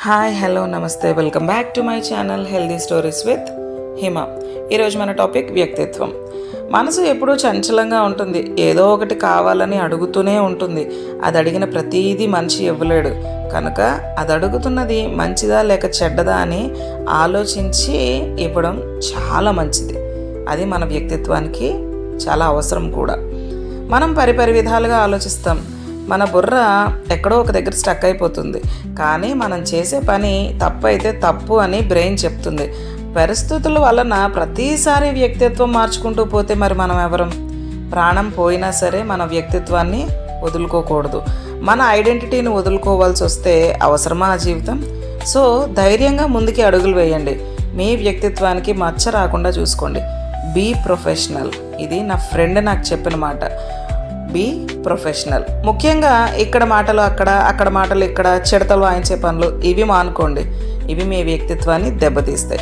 Hi hello నమస్తే welcome back to my channel healthy stories with Hima. ఈరోజు మన topic వ్యక్తిత్వం. మనసు ఎప్పుడూ చంచలంగా ఉంటుంది, ఏదో ఒకటి కావాలని అడుగుతూనే ఉంటుంది. అది అడిగిన ప్రతీదీ మనిషి ఇవ్వలేడు కనుక అది అడుగుతున్నది మంచిదా లేక చెడ్డదా అని ఆలోచించి ఇవ్వడం చాలా మంచిది. అది మన వ్యక్తిత్వానికి చాలా అవసరం కూడా. మనం పరిపరి విధాలుగా ఆలోచిస్తాం. మన బుర్ర ఎక్కడో ఒక దగ్గర స్టక్ అయిపోతుంది, కానీ మనం చేసే పని తప్పు అయితే తప్పు అని బ్రెయిన్ చెప్తుంది. పరిస్థితుల వలన ప్రతిసారి వ్యక్తిత్వం మార్చుకుంటూ పోతే మరి మనం ఎవరం? ప్రాణం పోయినా సరే మన వ్యక్తిత్వాన్ని వదులుకోకూడదు. మన ఐడెంటిటీని వదులుకోవాల్సి వస్తే అవసరమా ఆ జీవితం? సో ధైర్యంగా ముందుకి అడుగులు వేయండి. మీ వ్యక్తిత్వానికి మచ్చ రాకుండా చూసుకోండి. Be professional. ఇది నా ఫ్రెండ్ నాకు చెప్పిన మాట. Be professional. ముఖ్యంగా ఇక్కడ మాటలు అక్కడ మాటలు ఇక్కడ, చిడతలు వాయించే పనులు ఇవి మానుకోండి. ఇవి మీ వ్యక్తిత్వాన్ని దెబ్బతీస్తాయి.